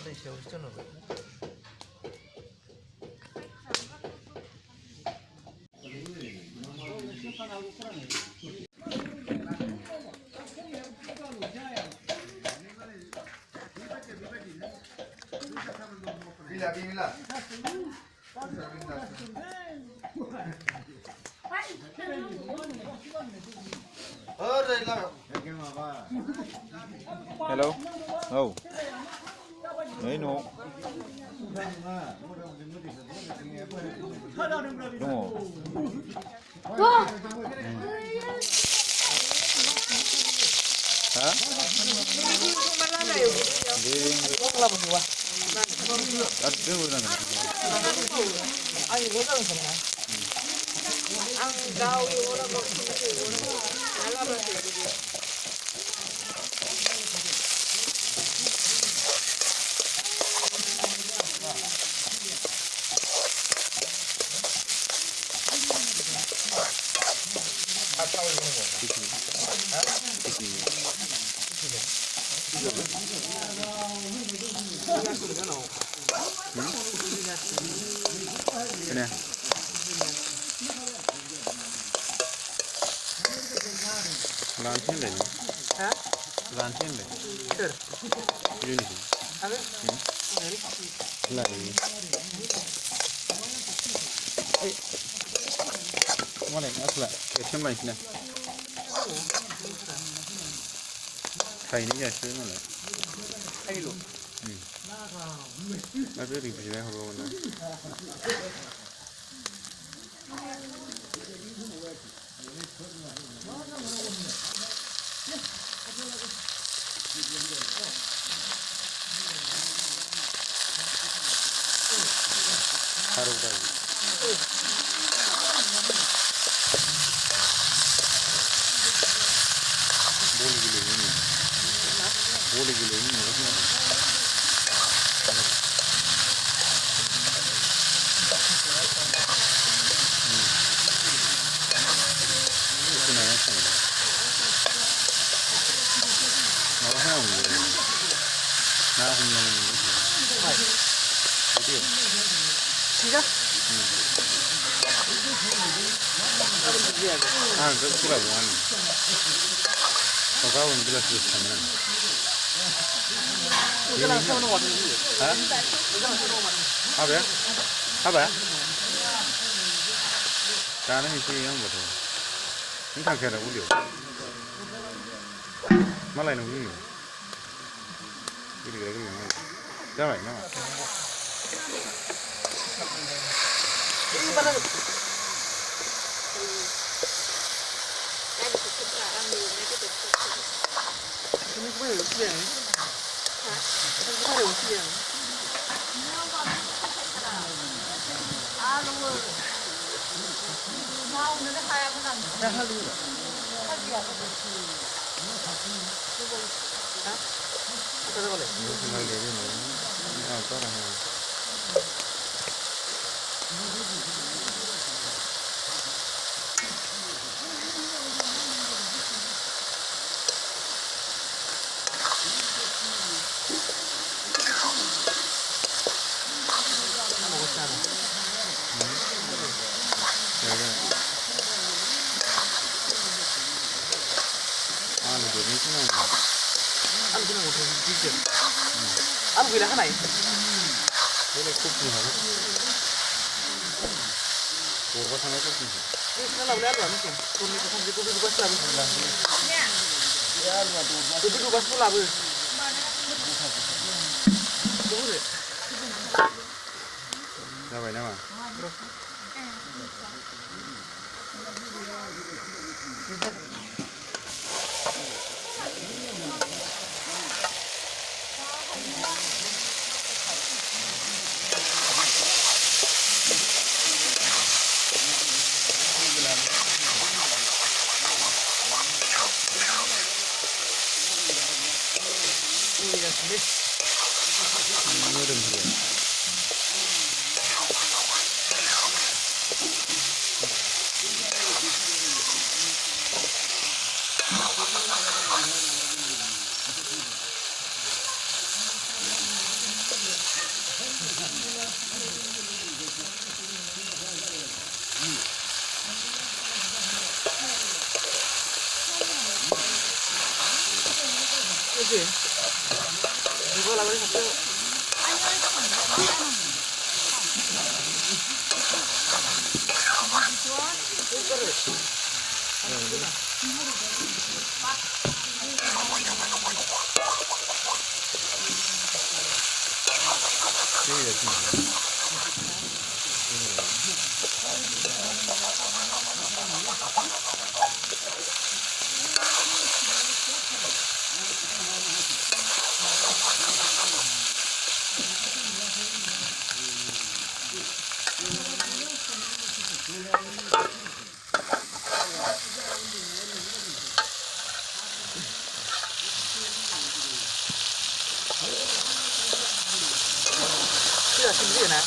दै सायावसो दोनहरबाय Bila. Hello. Oh. Đấy nó. Đúng rồi. Hả? 아니 왜 그러는 거야? 안 가오이 오라고 알아봤어요. 그래. 란텐데. 아? 란텐데. 그래. 유니. 아 그래? 응. 라이. 뭐래? 아슬라. 좀 많이 지나. 가이는 게 싫은 거네. 아이로. 응. 나도 이렇게 지내 하고 오늘. 하루가. 모르길래 이미 시작? 아, 그거라 뭐하니? 가까운 빌라스 있으면. 이거랑 세우는 거 같은데. 아? 이거랑 세우는 거 같은데. 하봐야? 하봐야? 나는 이제 이런 거죠. 인상 캐라 우려. 말라이는 우려. 이리 그래 그래. 잡아야 나. 이거는 이거 어떻게 해? 이거 어떻게 해? 아, 너무 나오는데 하얗고 난 나 하는 거. 하기가 들어가래. 무슨 말 얘기는 아, 따라해. 아무 그냥 못해. 진짜. 아무 그냥 하나 있어. 원래 쿠키 하나? 뭐가 하나 쿠키? Nó lâu lắm rồi nó kìa. Con đi không đi con đi qua làm. Tôi đi qua làm rồi. Đúng rồi. Ra vậy nào à? 이런 그래. लाबोनोसै बेखौ लाबोनो खाथियाव chưa xin gì nè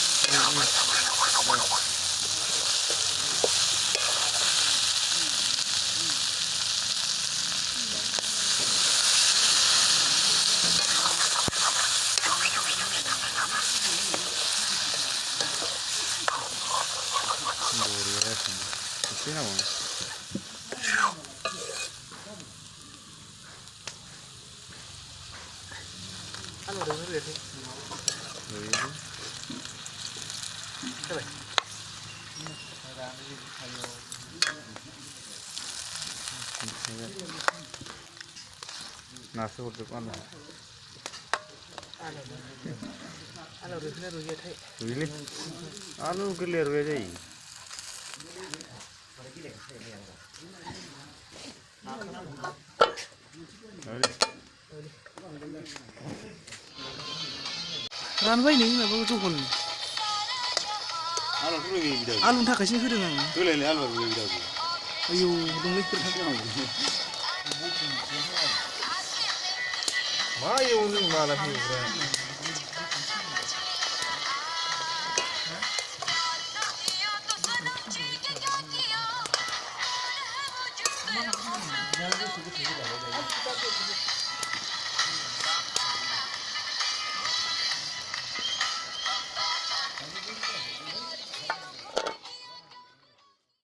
ăn vào đường nó liệt đi thế vậy nasi uduk anu ăn vào đường nó rồi thấy really anu clear hয়ে যায় रानबाय नै माबा Jagan anu tuh ini bidak आलुनि थाखायसो होदों आं tuh lele anu bidak आयौ दंलै मा एवनो माला फैयो